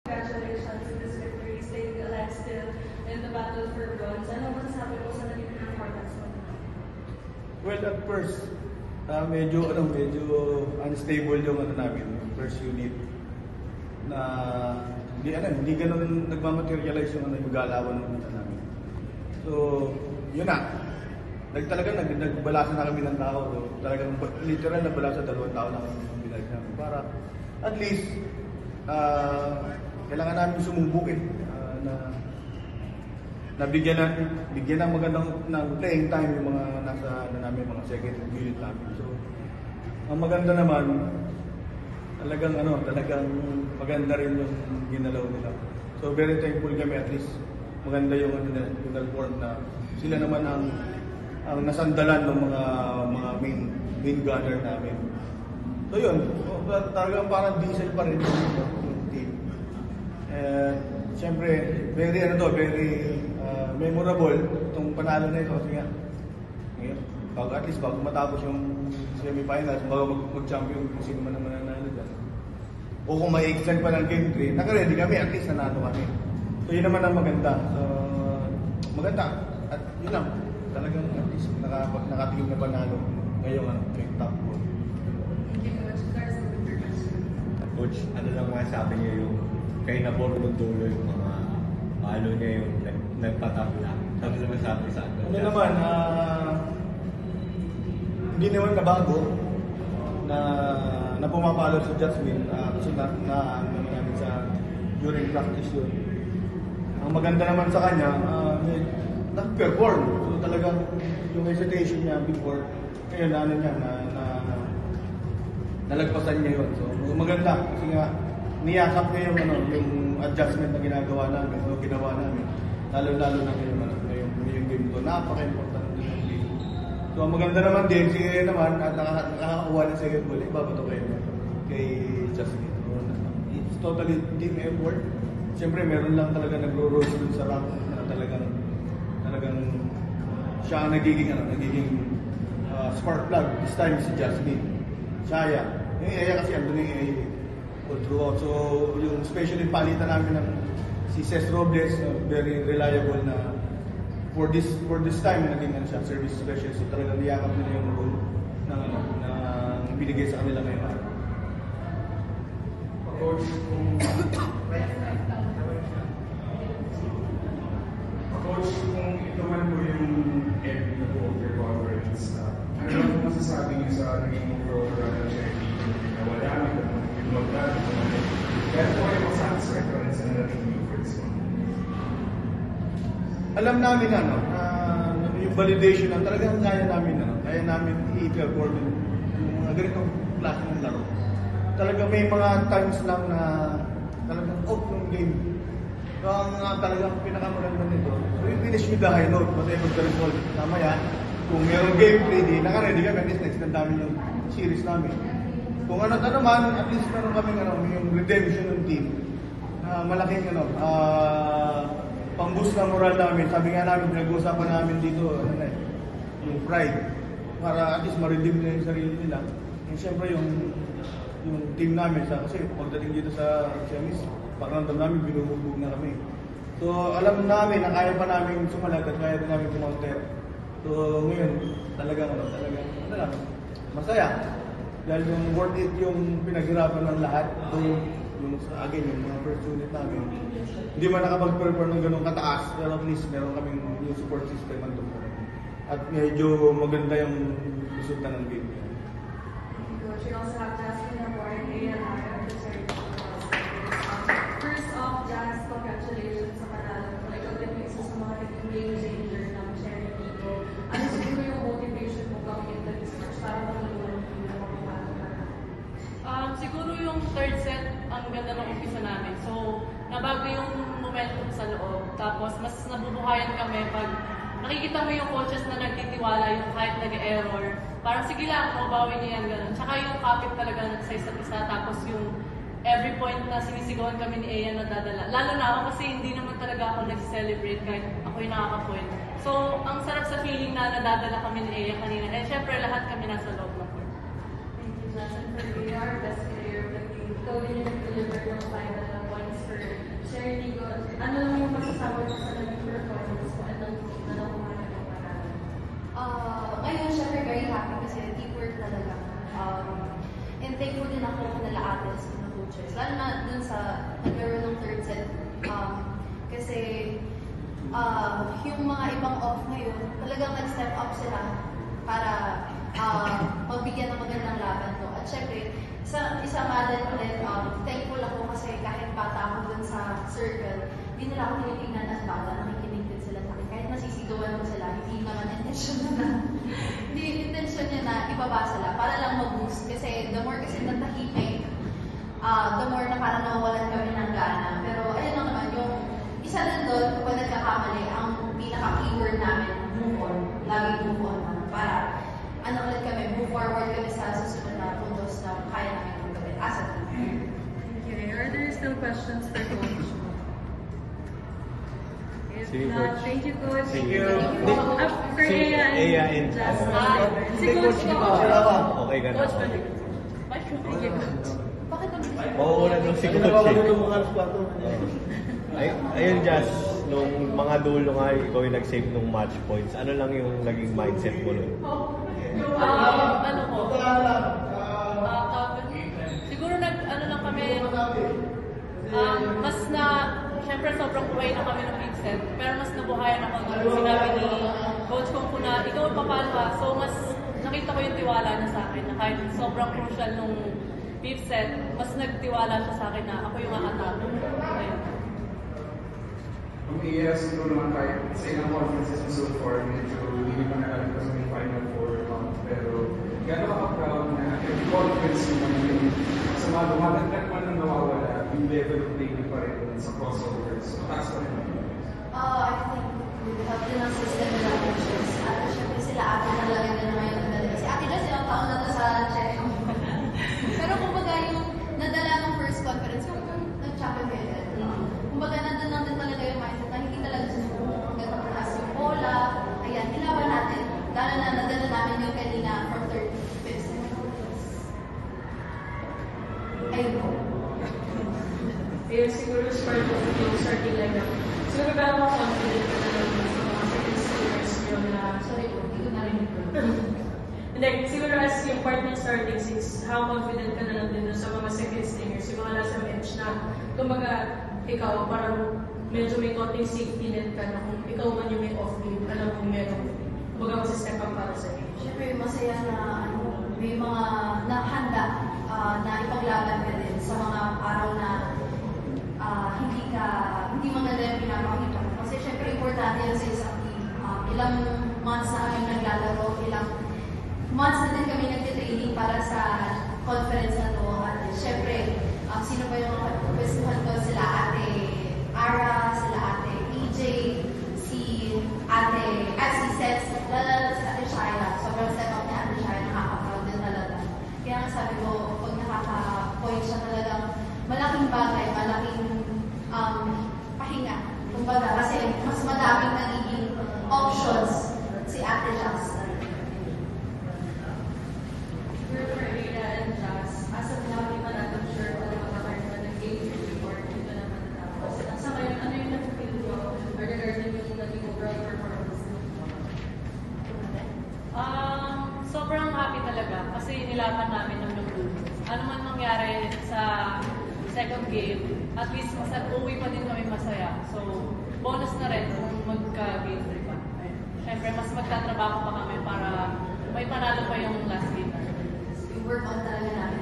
Congratulations on this victory, staying alive still in the battle for bronze. Ano masasabi mo sa naging performance mo? Well, at first, medyo unstable yung namin, first unit na hindi ganun nagmamaterialize yung galawan ng namin. So, yun na. Nagbalasa na kami ng tao. So, talagang literal na balasa, 2 tao na kami ng bilag namin. Para at least, kailangan namin sumubok na bigyan ng magandang playing time yung mga nasa mga second unit namin. So, ang maganda naman, talagang maganda rin yung ginalaw nila. So, very thankful kami, at least maganda yung report na sila naman ang nasandalan ng mga main gunner namin. So, yun. Talagang parang diesel pa rin yung team. Siyempre, very memorable itong panalo na ito. Kasi nga, at least bago matapos yung semifinals, bago mag-champion kung sino man naman nanalo dyan. O kung may extend pa ng game 3, naka-ready kami, at least nanalo kami. So yun naman ang maganda. So, maganda. At yun lang, talagang at least nakatingin na panalo ngayong yung top 4. Coach, ano lang masasabi niyo yung kay Nabor Dulo yung mga ano niya yung nagpatap na. Ano naman sabi sa akin? Ano naman, hindi naman nabago na pumapalo si Jasmine kasi namin sa during practice yun. Ang maganda naman sa kanya, nag-perform. So talagang yung hesitation niya before, ngayon nalagpasan niya yun. So maganda kasi nga niyakap niya yung adjustment na ginawa namin. Lalo-lalo na ngayong game to. Napaka-important din yung game. So ang maganda naman din, si Aya naman at nakakakuha ng second goal, ibabato kay Jasmine. So, it's totally team effort. Siyempre meron lang talaga nagro-rose dun sa rank na talagang siya ang nagiging spark plug. This time si Jasmine. Shaya. Yung Aya kasi andun yung Aya all throughout. So yung especially palitan namin ng si Cez Robles, very reliable na for this time naging siya service specialist. So talagang niyakap nila yung role na binigay sa kanila ngayon. Coach, kung ito man po yung end na po of your conference, ano lang masasabi niyo sa naging program ng Cherry na wala yung magdalo? Kaya po kayo masasabi reference na natin yung first one. Alam namin yung validation na talagang kaya namin i-perform yung mga ganitong klase ng laro. Talaga may mga times lang na talagang out ng game. So ang talagang pinakamaganda nito, we finish with the high note, whatever the result. Mamaya, kung mayroong game 3D, naka-ready kami, at least next na namin yung series namin. Kung ano man, at least meron kami yung redemption ng team. Malaking pang-boost na moral namin. Sabi nga namin, pinag-uusapan namin dito, yung pride. Para at least ma-redeem na yung sarili nila. And syempre yung team namin, kasi pagdating dito sa semis, pakiramdam namin, binubugbog na kami. So alam namin na kaya pa namin sumalag at kaya pa namin kumonter. So ngayon, talagang masaya. Dahil yung worth it yung pinaghirapan ng lahat. So, yung mga first unit namin. Hindi man nakapag-perform ng ganun kataas, pero at least meron kaming yung support system ang doon. At medyo maganda yung resulta ng game. Coach, you also have Jasmine Nabor and Aya Lara. First off, Jas, congratulations sa panalo. Ikaw din yung isa sa mga naging game changer ng Cherry Pico. Ano siguro yung motivation mo going into this match para matulungan yung team na mapapalo ka na? Siguro yung third set, ang ganda ng umpisa namin. So, nabago yung momentum sa loob. Tapos, mas nabubuhayan kami pag nakikita mo yung coaches na nagtitiwala, yung kahit nag-error. Parang sige lang, mabawi niya yan, gano'n. Tsaka yung kapit talaga sa isa't isa. Tapos yung every point na sinisigawan kami ni Aya nadadala. Lalo na ako kasi hindi naman talaga ako nag-celebrate kahit ako yung nakaka-point. So, ang sarap sa feeling na nadadala kami ni Aya kanina. Eh, syempre, lahat kami nasa loob ng court. Thank you, Jas. And for AR, best player of the team. Ikaw din yung nag-deliver ng final points for coaches. Lalo na dun sa nagkaroon ng third set. Kasi yung mga ibang off ngayon, talagang nag-step up sila para magbigyan ng magandang laban to. At syempre, isa nga din ulit, thankful ako kasi kahit bata ako dun sa circle, hindi nila ako tinitingnan as bata, nakikinig din sila sa akin. Kahit nasisigawan ko sila, hindi naman intention niya na ibaba sila para lang mag-boost. Kasi the more kasi natahimik, the more na parang nawawalan kami ng gana. Pero ayun lang naman, yung isa din doon, kung nagkakamali, ang pinaka-keyword namin, move on. Lagi move on. Para ulit kami, move forward kami sa susunod na puntos na kaya namin gawin as a team. Okay, are there still questions for Coach? If Sige, not, Coach. thank you, Coach. Thank you. For Ea and Jasmine. Si Coach ko. Okay ka na. Coach, balik. Bye. Thank you, Coach. Bakit kami Mauuna nung si Sige, Coach nawakan eh. yung mga alas 4. Ayun, Jazz, nung mga dulo nga, ikaw yung nag-save ng match points. Ano lang yung naging mindset mo nun? Ano ko? Siguro lang kami, mas na, syempre sobrang buhay na kami ng fifth set, pero mas nabuhayan ako nung sinabi ni Coach Kung na ikaw ang papalo ha. So mas nakita ko yung tiwala niya sa akin na kahit sobrang crucial nung fifth set, mas nagtiwala siya sa akin na ako yung akatalo. Ayun. Ang iya, siguro naman kahit sa ilang conferences na so far, medyo hindi pa nalalim pa sa may Final Four. Pero gano'n ka-proud na every conference naman yung sa mga lumatagdag man ang nawawala, yung level of play pa rin sa crossovers. Mataas pa rin. I think we have din ang system nila coaches. At syempre sila ate talaga din naman yung nadala. Kasi ate dyan silang taon na to sa check. Pero kumbaga yung nadala ng first conference, yung nag-champion kayo. Kumbaga nandun lang din talaga yung mindset na hindi talaga susuko. Hanggang mataas yung bola. Ayan, nilaban natin. Lalo na nadala namin yung kanina from 35th. Ayun po. Ayun, siguro as part of yung starting lineup. Siguro ba ako confident ka na lang sa mga second steamers nyo na, Sorry po, hindi ko narinig ko. hindi, siguro as yung part ng starting six, how confident ka na lang din dun sa mga second steamers, yung mga nasa bench na, kumbaga, ikaw parang medyo may konting safety net ka na kung ikaw man yung may off game, alam mo meron, kumbaga mag-step up para sa iyo. Siyempre, masaya na may mga nahanda na ipaglaban ka din sa mga araw na hindi maganda yung pinapakita mo. Kasi siyempre, importante yan sa isang team. Ilang months na kami naglalaro, ilang months na din kami nagtitraining para sa conference na to. At siyempre, sino ba yung mga pwestuhan ko? Sila Ate Ara, sila Ate EJ, si Seth, lalo si Ate Shaira. Sobrang step up ni Ate Shaira, nakaka-proud din talaga. Kaya nga sabi ko, pag nakaka-point siya talagang malaking bagay, malaking pahinga. Kumbaga, kasi mas madaming nagiging options si Ate Justin. For Ea and Jazz, as of now, di ba natin sure kung makakaroon ba ng game or dito naman tapos. Sa ngayon, ano yung napipil ko regarding yung naging overall performance? Sobrang happy talaga kasi nilaban namin ng dulo. Ano man mangyari sa second game, at least uwi pa din kami masaya. So, bonus na rin kung magka-game 3 pa. Siyempre, mas magtatrabaho pa kami para may panalo pa yung last game. Yung work on talaga namin